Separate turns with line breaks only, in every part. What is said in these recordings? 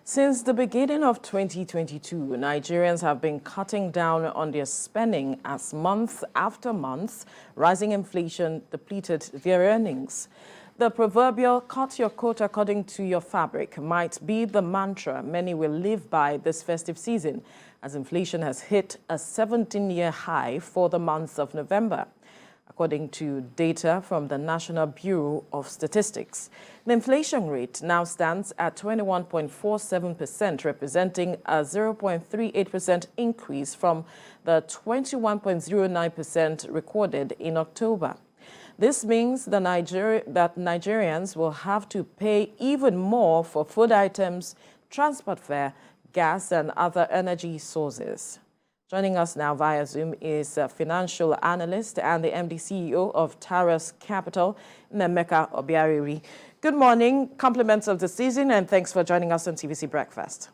Since the beginning of 2022, Nigerians have been cutting down on their spending as month after month, rising inflation depleted their earnings. The proverbial cut your coat according to your fabric might be the mantra many will live by this festive season, as inflation has hit a 17-year high for the month of November. According to data from the National Bureau of Statistics, the inflation rate now stands at 21.47%, representing a 0.38% increase from the 21.09% recorded in October. This means that Nigerians will have to pay even more for food items, transport fare, gas, and other energy sources. Joining us now via Zoom is a financial analyst and the MD CEO of Taurus Capital, Nnaemeka Obiareri. Good morning, compliments of the season, and thanks for joining us on TVC Breakfast.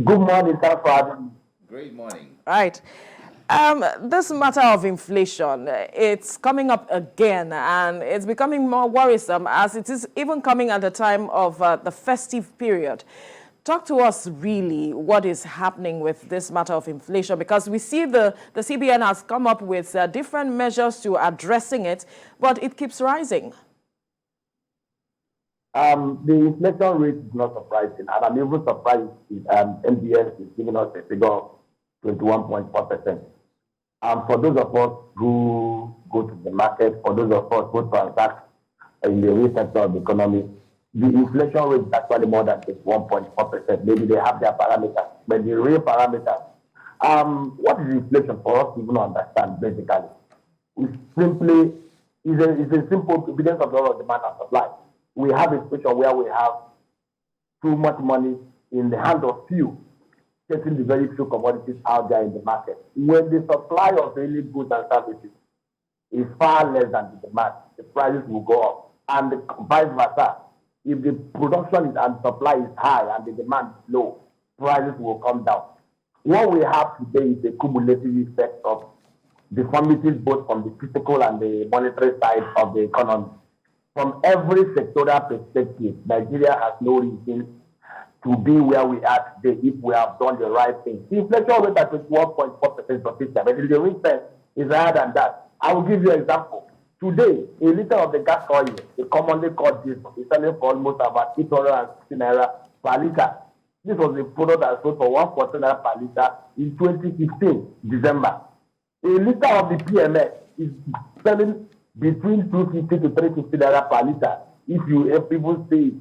Good morning, thanks for having me.
Great morning.
Right. This matter of inflation, it's coming up again, and it's becoming more worrisome as it is even coming at the time of the festive period. Talk to us really what is happening with this matter of inflation, because we see the CBN has come up with different measures to addressing it, but it keeps rising.
The inflation rate is not surprising, and I'm even surprised MBS is giving us a figure of 21.4%. For those of us who go to the market, for those of us who transact in the real sector of the economy, the inflation rate is actually more than 1.4%. Maybe they have their parameters, but the real parameters, what is inflation for us to even understand basically? It's simply is a simple evidence of the law of demand and supply. We have a situation where we have too much money in the hand of few, getting the very few commodities out there in the market. When the supply of any goods and services is far less than the demand, the prices will go up, and vice versa. If the production and supply is high and the demand is low, prices will come down. What we have today is a cumulative effect of deformities both from the physical and the monetary side of the economy. From every sectoral perspective, Nigeria has no reason to be where we are today if we have done the right thing. The inflation rate at 1.4% of system, but the ring fence is higher than that. I will give you an example. Today, a liter of the gas oil, the commonly called diesel, is selling for almost about 860 naira per liter. This was a product that sold for 140 naira per liter in 2015, December. A liter of the PMS is selling between 250 to 350 naira per liter. If people say it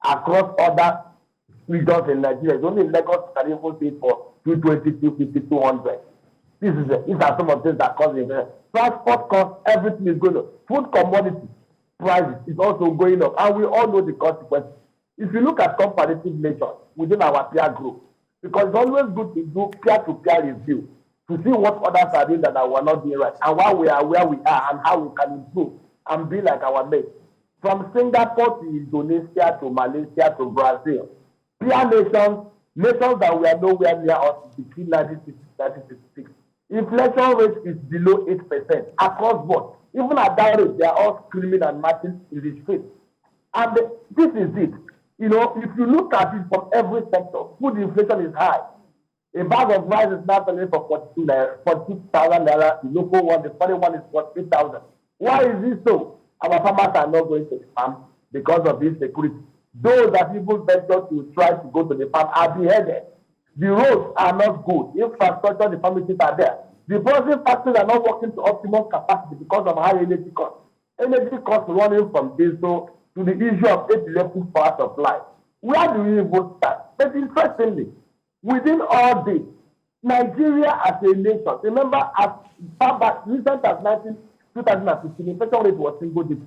across other regions in Nigeria, it's only in Lagos can even say it for 220, 250, 200. These are some of the things that cause inflation. Transport costs, everything is going up. Food commodity prices is also going up, and we all know the consequences. If you look at comparative nature within our peer group, because it's always good to do peer-to-peer review to see what others are doing that we're not doing right, and why we are where we are, and how we can improve and be like our mates. From Singapore to Indonesia to Malaysia to Brazil, peer nations that we are nowhere near us between 1966. Inflation rate is below 8% across board. Even at that rate, they are all screaming and marching in the street. And this is it. You know, if you look at it from every sector, food inflation is high. A bag of rice is now selling for 42,000 naira. The local one, the foreign one is 48,000. Why is this so? Our farmers are not going to the farm because of this security. Those that people venture to try to go to the farm are beheaded. The roads are not good. Infrastructure, the facilities are there. The processing factories are not working to optimum capacity because of high energy costs. Energy costs running from diesel to the issue of electric power supply. Where do we even start? But interestingly, within all this, Nigeria as a nation, remember as far back recent as 2015, inflation rate was single digit.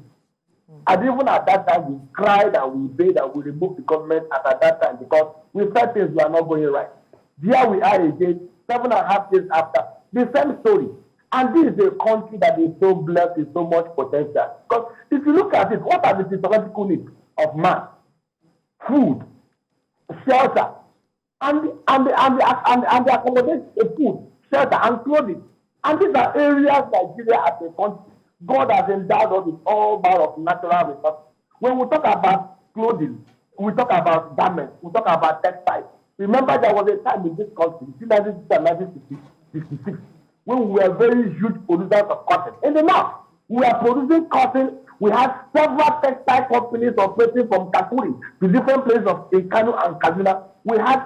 And even at that time, we cried and we begged and we removed the government at that time because we felt things were not going right. Here we are again, 7.5 years after, the same story. And this is a country that is so blessed with so much potential. Because if you look at it, what are the physiological needs of man? Food, shelter, and the accommodation, food, shelter, and clothing. And these are areas Nigeria as a country, God has endowed us with all manner of natural resources. When we talk about clothing, we talk about garments, we talk about textiles. Remember, there was a time in this country, 1966, when we were very huge producers of cotton. In the north, we are producing cotton. We had several textile companies operating from Kakuri to different places in Kano and Kaduna. We had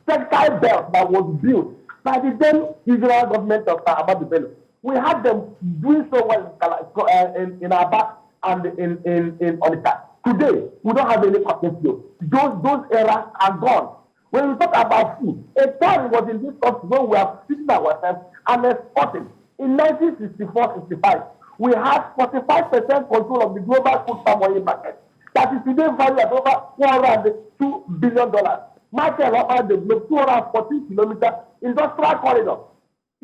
textile belt that was built by the then regional government of Ahmadu Bello. We had them doing so well in Aba and in Onitsha. Today, we don't have any cotton field. Those eras are gone. When we talk about food, a time was in this country when we are feeding ourselves and exporting. In 1964-65, we had 45% control of the global food palm oil market. That is today valued at over $402 billion. Market around the globe, 214 kilometers industrial corridor.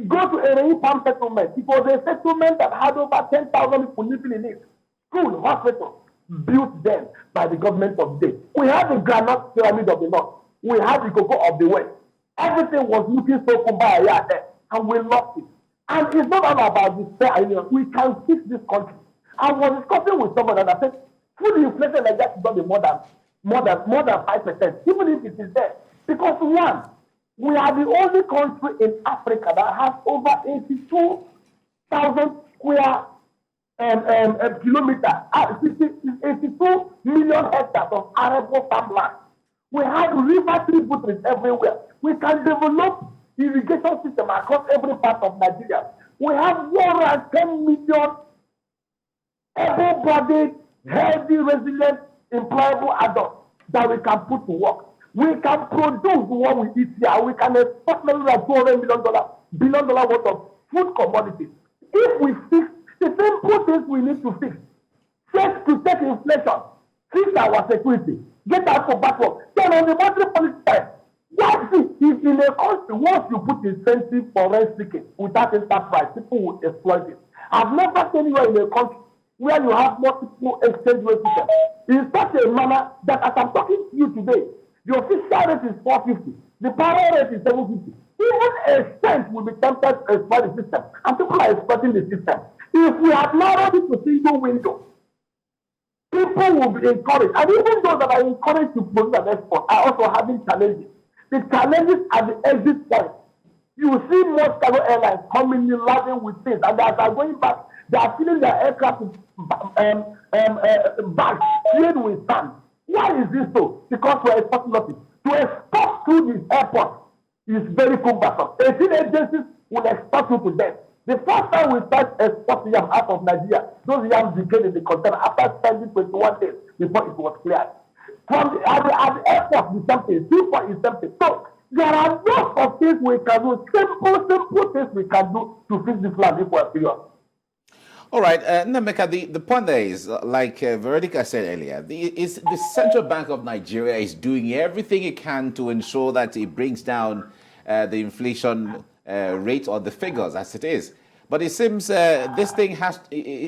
Go to a palm settlement. It was a settlement that had over 10,000 people living in it. School, hospital, built then by the government of the day. We had the granite pyramid of the north. We had the cocoa of the west. Everything was looking so kumbaya there, and we lost it. And it's not all about this fair idea. We can fix this country. I was discussing with someone and I said, food inflation like that is not be more than 5%, even if it is there. Because one, we are the only country in Africa that has over 82,000 square kilometers, 82 million hectares of arable farmland. We have river tributaries everywhere. We can develop irrigation system across every part of Nigeria. We have 110 million able-bodied, healthy, resilient, employable adults that we can put to work. We can produce what we eat here. We can export maybe like $200 billion worth of food commodities. If we fix the simple things we need to fix, check to take inflation, fix our security, get out for backward, then on the monetary policy side, that's it. If in a country, once you put incentive for rent seeking without enterprise, people will exploit it. I've never seen anywhere in a country where you have multiple exchange rate systems in such a manner that as I'm talking to you today, the official rate is 450, the parallel rate is 750. Even a cent will be tempted to exploit the system, and people are exploiting the system. If we have narrowed it to single window, people will be encouraged, and even those that are encouraged to produce and export are also having challenges. The challenges at the exit point. You see most cargo airlines coming in laden with things, and as they're going back, they are filling their aircraft with bags filled with sand. Why is this so? Because we're exporting nothing. To export through this airport is very cumbersome. 18 agencies will export you to death. The first time we start exporting yam out of Nigeria, those yams became in the container after spending 21 days before it was cleared. From at the airport is something, seaport is something. So there are lots of things we can do, simple things we can do to fix this land if we're serious.
All right, Nnaemeka, the point there is, like Veronica said earlier, the Central Bank of Nigeria is doing everything it can to ensure that it brings down the inflation rate or the figures as it is. But it seems this thing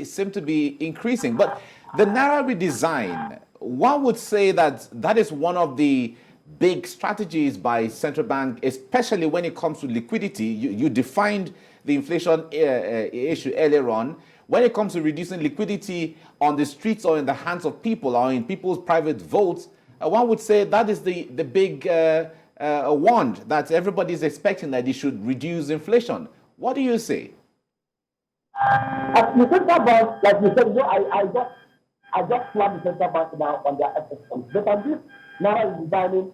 seems to be increasing. But the Naira redesign, one would say that is one of the big strategies by central bank, especially when it comes to liquidity. You defined the inflation issue earlier on. When it comes to reducing liquidity on the streets or in the hands of people or in people's private votes, one would say that is the big wand that everybody is expecting, that it should reduce inflation. What do you say?
As the central bank, like you said, I just slapped the central bank now on their efforts. But on this Naira designing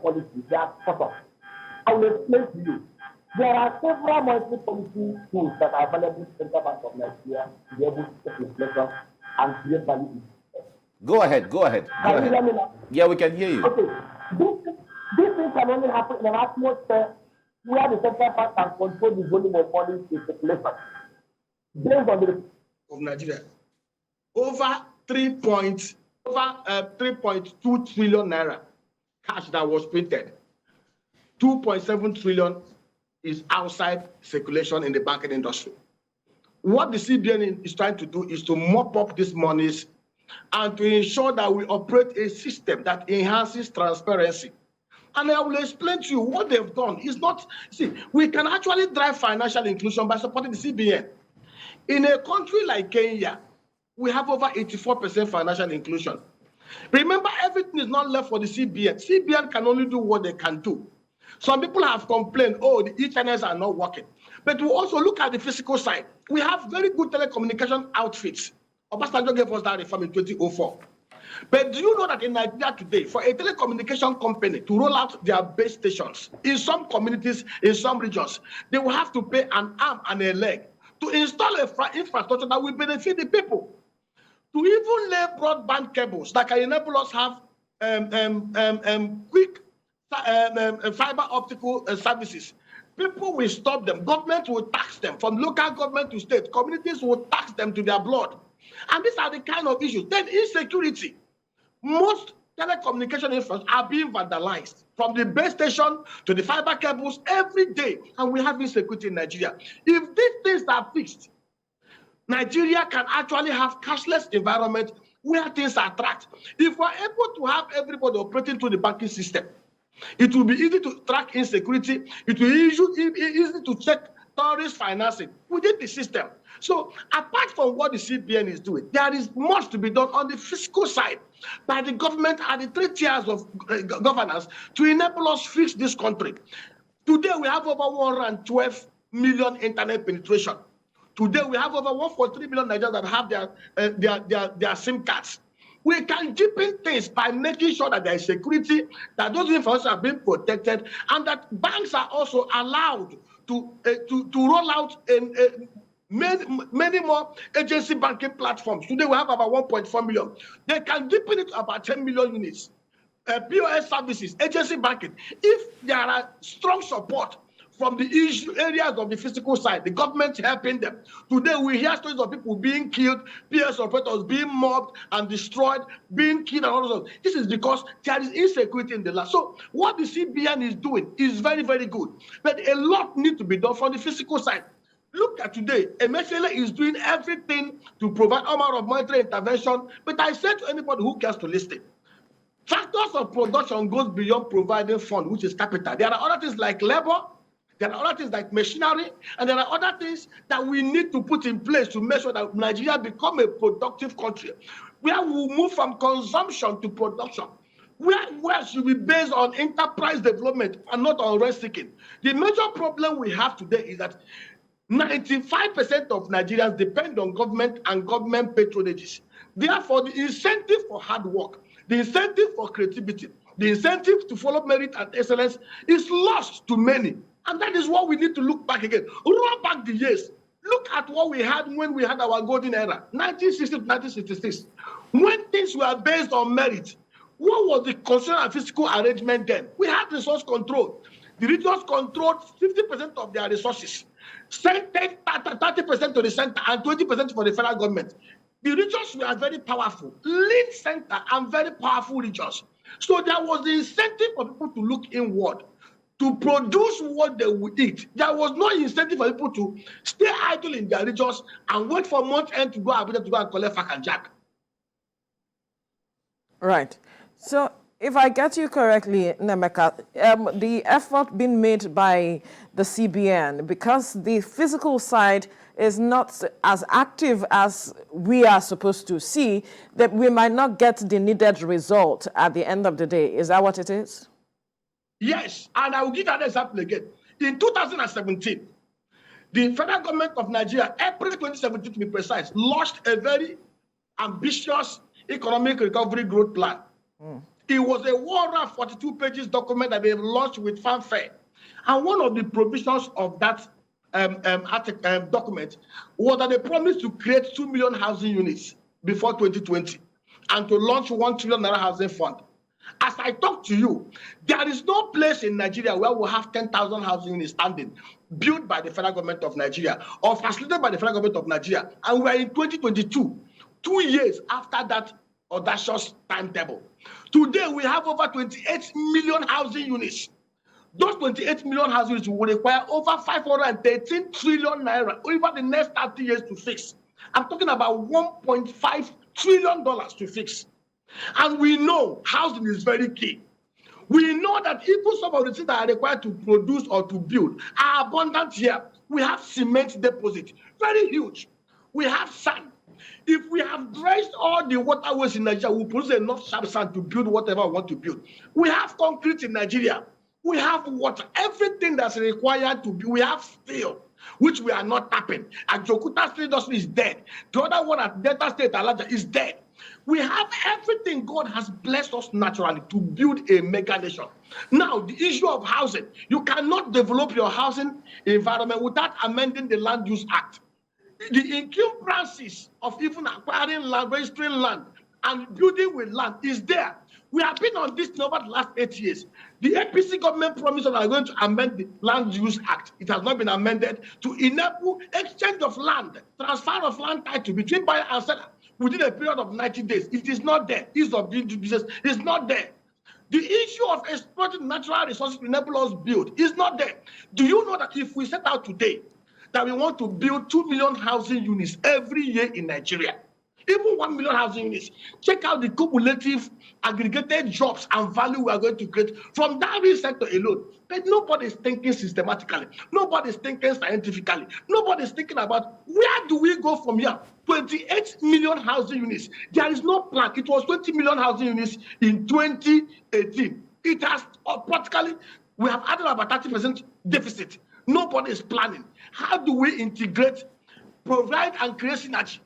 policy, they are sort of. I will explain to you. There are several monetary policy tools that are available in the Central Bank of Nigeria to be able to take inflation and create value.
Go ahead.
Can you hear me now?
Yeah, we can hear you.
Okay. This thing can only happen in an atmosphere where the central bank can control the volume of money in circulation. Based on the
of Nigeria, over 3.2 trillion naira cash that was printed. 2.7 trillion is outside circulation in the banking industry. What the CBN is trying to do is to mop up these monies and to ensure that we operate a system that enhances transparency. And I will explain to you what they've done. Is not, see, we can actually drive financial inclusion by supporting the CBN. In a country like Kenya, we have over 84% financial inclusion. Remember, everything is not left for the CBN. CBN can only do what they can do. Some people have complained, oh, the e-channels are not working. But we also look at the physical side. We have very good telecommunication outfits. Obasanjo gave us that reform in 2004. But do you know that in Nigeria today, for a telecommunication company to roll out their base stations in some communities, in some regions, they will have to pay an arm and a leg to install a infrastructure that will benefit the people. To even lay broadband cables that can enable us have quick fiber optical services. People will stop them. Government will tax them. From local government to state, communities will tax them to their blood. And these are the kind of issues. Then insecurity. Most telecommunication infrastructure are being vandalized, from the base station to the fiber cables every day. And we have insecurity in Nigeria. If these things are fixed, Nigeria can actually have cashless environment where things are tracked. If we're able to have everybody operating through the banking system, it will be easy to track insecurity. It will be easy to check terrorist financing within the system. So apart from what the CBN is doing, there is much to be done on the fiscal side by the government and the 3 tiers of governance to enable us fix this country. Today, we have over 112 million internet penetration. Today, we have over 1.3 million Nigerians that have their SIM cards. We can deepen things by making sure that there is security, that those information are being protected, and that banks are also allowed to roll out many more agency banking platforms. Today, we have about 1.4 million. They can deepen it to about 10 million units. POS services, agency banking. If there are strong support from the areas of the physical side, the government helping them. Today, we hear stories of people being killed, PS operators being mobbed and destroyed, being killed and all those. This is because there is insecurity in the land. So what the CBN is doing is very, very good. But a lot needs to be done from the physical side. Look at today, Emefiele is doing everything to provide all manner of monetary intervention. But I say to anybody who cares to listen, factors of production goes beyond providing fund, which is capital. There are other things like labor. There are other things like machinery, and there are other things that we need to put in place to make sure that Nigeria become a productive country, where we move from consumption to production, where should be based on enterprise development and not on rent seeking. The major problem we have today is that 95% of Nigerians depend on government and government patronages. Therefore, the incentive for hard work, the incentive for creativity, the incentive to follow merit and excellence is lost to many. And that is what we need to look back again. Run back the years. Look at what we had when we had our golden era, 1960 to 1966. When things were based on merit, what was the constitutional and fiscal arrangement then? We had resource control. The regions controlled 50% of their resources, sent 30% to the center and 20% for the federal government. The regions were very powerful, lean center and very powerful regions. So there was the incentive for people to look inward, to produce what they would eat. There was no incentive for people to stay idle in their regions and wait for month end to go Abuja to go and collect fact and jack.
Right. So if I get you correctly, Nnaemeka, the effort being made by the CBN, because the physical side is not as active as we are supposed to see, that we might not get the needed result at the end of the day. Is that what it is?
Yes, and I will give an example again. In 2017, the federal government of Nigeria, April 2017 to be precise, launched a very ambitious economic recovery growth plan. It was a 142 pages document that they launched with fanfare. And one of the provisions of that document was that they promised to create 2 million housing units before 2020 and to launch 1 trillion naira housing fund. As I talk to you, there is no place in Nigeria where we have 10,000 housing units standing, built by the federal government of Nigeria or facilitated by the federal government of Nigeria. And we are in 2022, 2 years after that audacious timetable. Today, we have over 28 million housing units. Those 28 million housing units will require over 513 trillion naira over the next 30 years to fix. I'm talking about $1.5 trillion to fix. And we know housing is very key. We know that even some of the things that are required to produce or to build are abundant here. We have cement deposit, very huge. We have sand. If we have dredged all the waterways in Nigeria, we produce enough sharp sand to build whatever we want to build. We have concrete in Nigeria. We have water. Everything that's required to build. We have steel, which we are not tapping. Ajokuta Steel Industry is dead. The other one at Delta State, Alaja, is dead. We have everything. God has blessed us naturally to build a mega nation. Now, the issue of housing. You cannot develop your housing environment without amending the Land Use Act. The encumbrances of even acquiring land, registering land, and building with land is there. We have been on this over the last 8 years. The APC government promised that they are going to amend the Land Use Act. It has not been amended to enable exchange of land, transfer of land title between buyer and seller within a period of 90 days. It is not there. Ease of doing business is not there. The issue of exploiting natural resources to enable us build is not there. Do you know that if we set out today that we want to build 2 million housing units every year in Nigeria, even 1 million housing units, check out the cumulative aggregated jobs and value we are going to create from that real sector alone. But nobody is thinking systematically. Nobody is thinking scientifically. Nobody is thinking about where do we go from here? 28 million housing units. There is no plan. It was 20 million housing units in 2018. It has practically, we have added about 30% deficit. Nobody is planning. How do we integrate, provide and create synergy?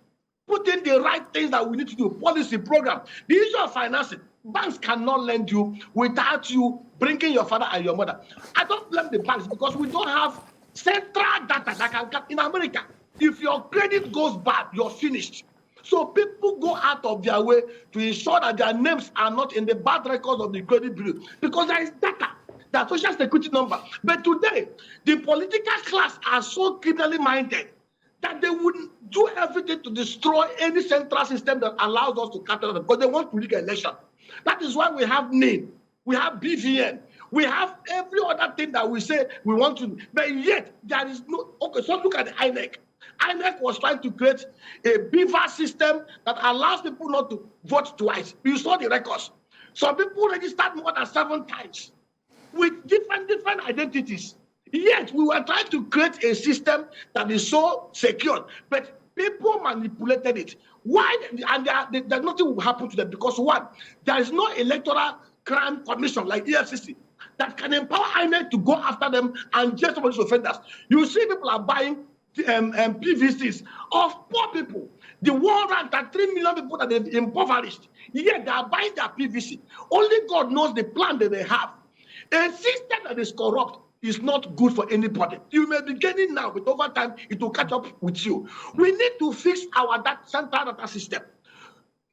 Put in the right things that we need to do, policy, program. The issue of financing, banks cannot lend you without you bringing your father and your mother. I don't blame the banks because we don't have central data that can get in America. If your credit goes bad, you're finished. So people go out of their way to ensure that their names are not in the bad records of the credit bureau because there is data, that social security number. But today, the political class are so criminally minded that they would do everything to destroy any central system that allows us to capture them because they want to rig an election. That is why we have NIN, we have BVN, we have every other thing that we say we want to, but yet there is no. Okay, so look at the INEC. INEC was trying to create a beaver system that allows people not to vote twice. You saw the records. Some people registered more than 7 times with different identities. Yet we were trying to create a system that is so secure, but people manipulated it. Why? And there nothing will happen to them because one, there is no electoral crime commission like EFCC that can empower INEC to go after them and jail some of these offenders. You see, people are buying PVCs of poor people. The 103 million people that they've impoverished, yet they are buying their PVC. Only God knows the plan that they have. A system that is corrupt is not good for anybody. You may be gaining now, but over time, it will catch up with you. We need to fix our central data system.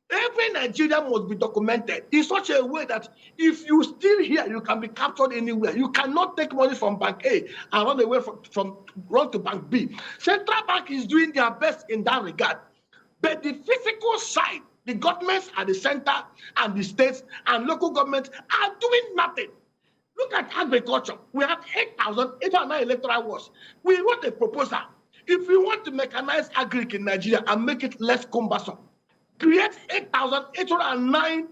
Every Nigerian must be documented in such a way that if you still here, you can be captured anywhere. You cannot take money from Bank A and run away run to Bank B. Central Bank is doing their best in that regard. But the physical side, the governments at the center and the states and local governments are doing nothing. Look at agriculture. We have 8,809 electoral wards. We wrote a proposal. If we want to mechanize agri in Nigeria and make it less cumbersome, create 8,809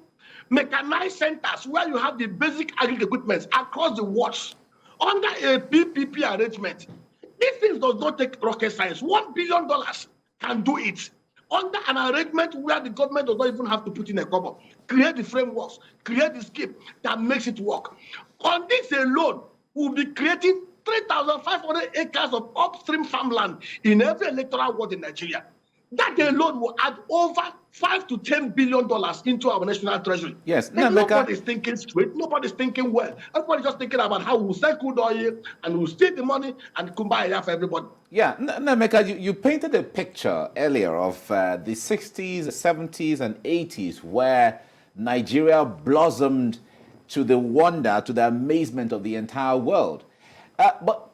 mechanized centers where you have the basic agri equipment across the wards under a PPP arrangement. These things does not take rocket science. $1 billion can do it. Under an arrangement where the government does not even have to put in a cover. Create the frameworks, create the scheme that makes it work. On this alone, we'll be creating 3,500 acres of upstream farmland in every electoral ward in Nigeria. That alone will add over $5 to $10 billion into our national treasury.
Yes,
nobody's thinking straight, nobody's thinking well. Everybody's just thinking about how we'll sell crude oil and we'll steal the money and kumbaya for everybody.
Yeah, Nnaemeka, you painted a picture earlier of the 60s, 70s, and 80s where Nigeria blossomed to the wonder, to the amazement of the entire world. But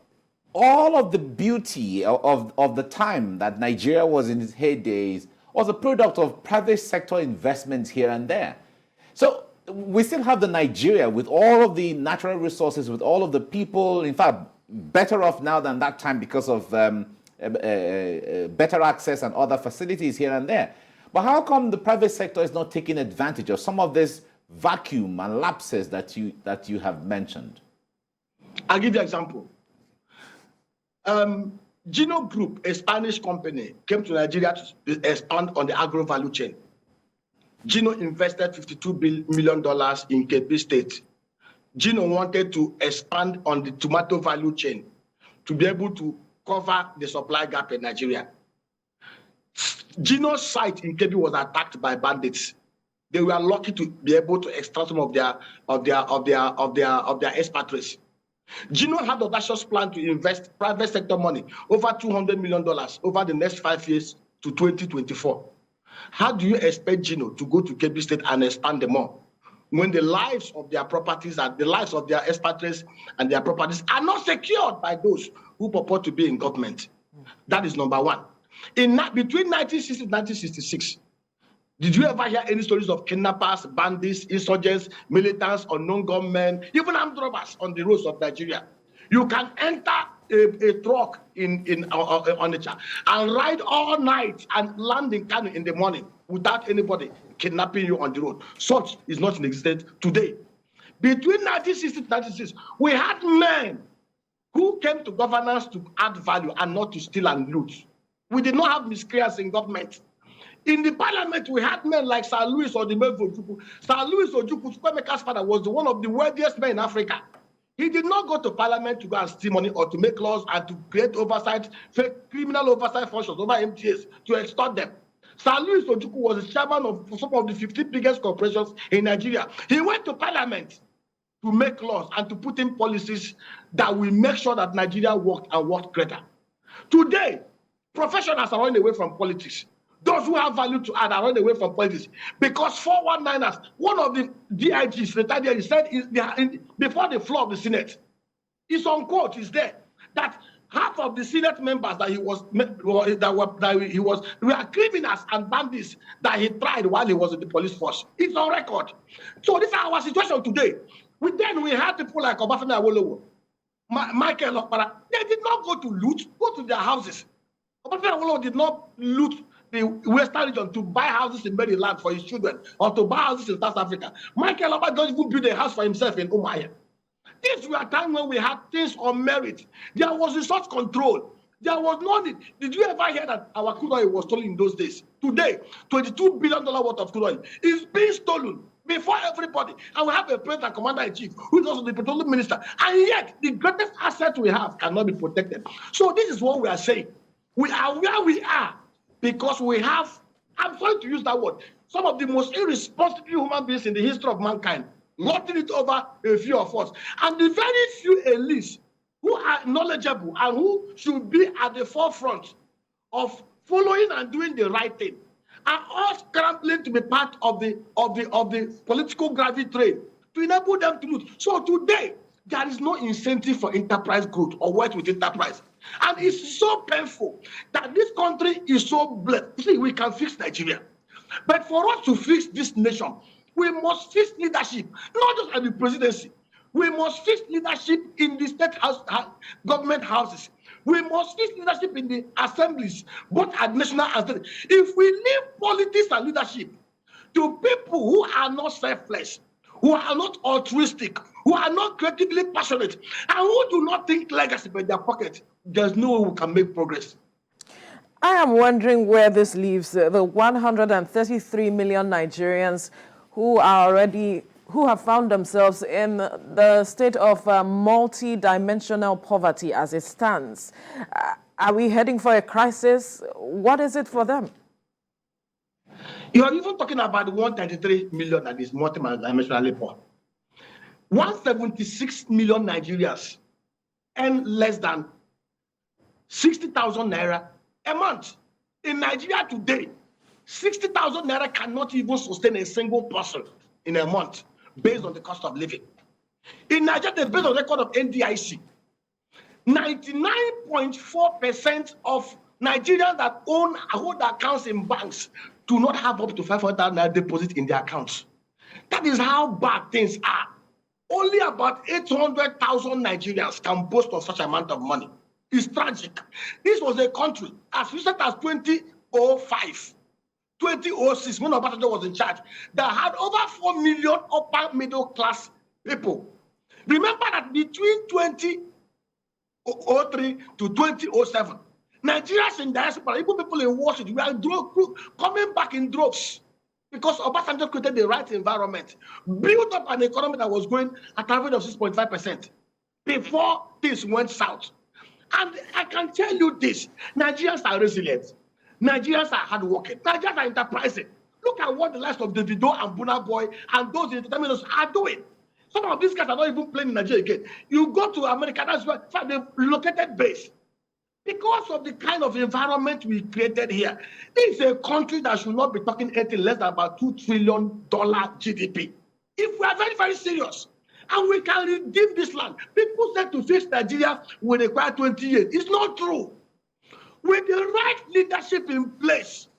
all of the beauty of the time that Nigeria was in its heydays was a product of private sector investments here and there. So we still have the Nigeria with all of the natural resources, with all of the people, in fact, better off now than that time because of better access and other facilities here and there. But how come the private sector is not taking advantage of some of this vacuum and lapses that you have mentioned?
I'll give you an example. Gino Group, a Spanish company, came to Nigeria to expand on the agro value chain. Gino invested $52 million in Kebbi State. Gino wanted to expand on the tomato value chain to be able to cover the supply gap in Nigeria. Gino's site in Kebbi was attacked by bandits. They were lucky to be able to extract some of their expatriates. Gino had the audacious plan to invest private sector money, over $200 million over the next 5 years to 2024. How do you expect Gino to go to Kebbi State and expand them more when the lives of their properties and the lives of their expatriates and their properties are not secured by those who purport to be in government? That is number one. Between 1960 and 1966, did you ever hear any stories of kidnappers, bandits, insurgents, militants, unknown gunmen, even armed robbers on the roads of Nigeria? You can enter a truck in Onitsha and ride all night and land in Kano in the morning without anybody kidnapping you on the road. Such is not in existence today. Between 1960 and 1966, we had men who came to governance to add value and not to steal and loot. We did not have miscreants in government. In the parliament, we had men like Sir Louis Ojukwu. Sir Louis Ojukwu, Nnaemeka's father, was one of the wealthiest men in Africa. He did not go to parliament to go and steal money or to make laws and to create oversight, fake criminal oversight functions over MTAs to extort them. Sir Louis Ojukwu was the chairman of some of the 50 biggest corporations in Nigeria. He went to parliament to make laws and to put in policies that will make sure that Nigeria worked and worked greater. Today, professionals are running away from politics. Those who have value to add are running away from politics because 419ers, one of the DIGs, retired DIG, said before the floor of the Senate, it's on quote, is there, that half of the Senate members that he was were criminals and bandits that he tried while he was in the police force. It's on record. So this is our situation today. Then we had people like Obafemi Awolowo, Michael Okpara. They did not go to loot, go to their houses. Obafemi Awolowo did not loot the Western region to buy houses in Maryland for his children or to buy houses in South Africa. Michael Okpara doesn't even build a house for himself in Umuahia. These were times when we had things on merit. There was resource control. There was no need. Did you ever hear that our crude oil was stolen in those days? Today, $22 billion worth of crude oil is being stolen before everybody. And we have a president and commander-in-chief who is also the petroleum minister. And yet, the greatest asset we have cannot be protected. So this is what we are saying. We are where we are because we have, I'm sorry to use that word, some of the most irresponsible human beings in the history of mankind, lording it over a few of us. And the very few elites who are knowledgeable and who should be at the forefront of following and doing the right thing are all scrambling to be part of the political gravity train to enable them to loot. So today, there is no incentive for enterprise growth or work with enterprise. And it's so painful that this country is so blessed. See, we can fix Nigeria. But for us to fix this nation, we must fix leadership, not just at the presidency. We must fix leadership in the state house, government houses. We must fix leadership in the assemblies, both at national and state. If we leave politics and leadership to people who are not selfless, who are not altruistic, who are not creatively passionate, and who do not think legacy by their pocket, there's no way we can make progress.
I am wondering where this leaves the 133 million Nigerians who have found themselves in the state of multi-dimensional poverty as it stands. Are we heading for a crisis? What is it for them?
You are even talking about the 133 million that is multi-dimensionally poor. 176 million Nigerians earn less than 60,000 naira a month. In Nigeria today, 60,000 naira cannot even sustain a single person in a month based on the cost of living. In Nigeria, based on the record of NDIC, 99.4% of Nigerians that hold accounts in banks do not have up to 500,000 naira deposit in their accounts. That is how bad things are. Only about 800,000 Nigerians can boast of such amount of money. It's tragic. This was a country as recent as 2005, 2006, when Obasanjo was in charge, that had over 4 million upper middle class people. Remember that between 2003 to 2007, Nigerians in diaspora, even people in Washington, we are coming back in droves because Obasanjo created the right environment, built up an economy that was going at an average of 6.5% before this went south. And I can tell you this, Nigerians are resilient. Nigerians are hardworking. Nigerians are enterprising. Look at what the likes of Davido and Burna Boy and those in entertainment are doing. Some of these guys are not even playing in Nigeria again. You go to America, that's where they've relocated base. Because of the kind of environment we created here, this is a country that should not be talking anything less than about $2 trillion GDP. If we are very, very serious, and we can redeem this land, people said to fix Nigeria will require 20 years. It's not true. With the right leadership in place,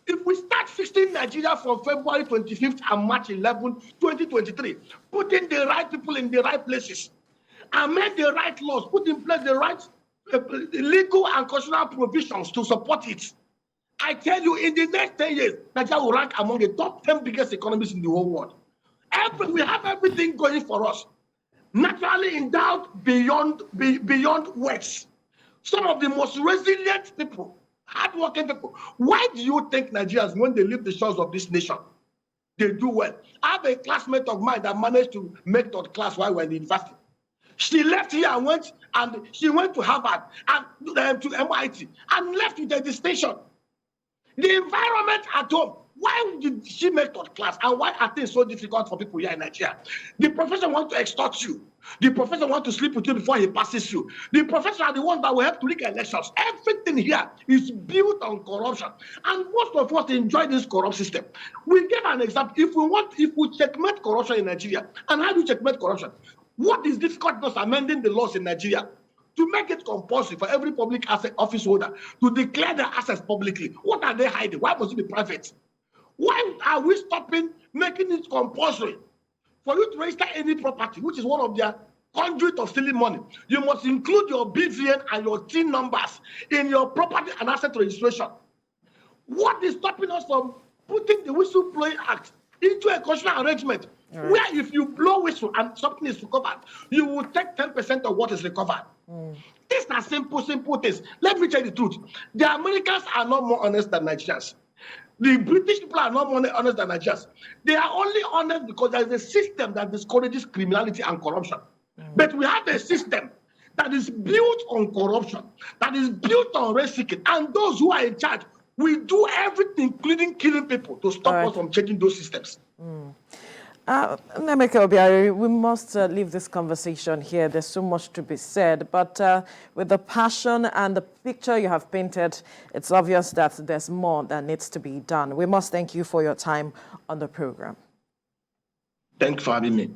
if we start fixing Nigeria from February 25th and March 11, 2023, putting the right people in the right places, and make the right laws, put in place the right legal and constitutional provisions to support it, I tell you, in the next 10 years, Nigeria will rank among the top 10 biggest economies in the whole world. We have everything going for us. Naturally endowed beyond words. Some of the most resilient people, hardworking people. Why do you think Nigerians, when they leave the shores of this nation, they do well? I have a classmate of mine that managed to make third class while we were in the university. She left here and went to Harvard and to MIT and left with a distinction. The environment at home. Why did she make third class? And why are things so difficult for people here in Nigeria? The professor wants to extort you. The professor wants to sleep with you before he passes you. The professors are the ones that will help to rig elections. Everything here is built on corruption. And most of us enjoy this corrupt system. We give an example. If we checkmate corruption in Nigeria, and how do you checkmate corruption? What is difficult about amending the laws in Nigeria to make it compulsory for every public asset office holder to declare their assets publicly? What are they hiding? Why must it be private? Why are we making it compulsory for you to register any property, which is one of their conduit of stealing money? You must include your BVN and your TIN numbers in your property and asset registration. What is stopping us from putting the Whistleblowing Act into a constitutional arrangement where if you blow whistle and something is recovered, you will take 10% of what is recovered? These are simple things. Let me tell you the truth. The Americans are not more honest than Nigerians. The British people are not more honest than Nigerians. They are only honest because there is a system that discourages criminality and corruption. But we have a system that is built on corruption, that is built on rent seeking, and those who are in charge will do everything, including killing people, to stop us from changing those systems.
Nnaemeka Obiareri, we must leave this conversation here. There's so much to be said, but with the passion and the picture you have painted, it's obvious that there's more that needs to be done. We must thank you for your time on the program.
Thank you for having me.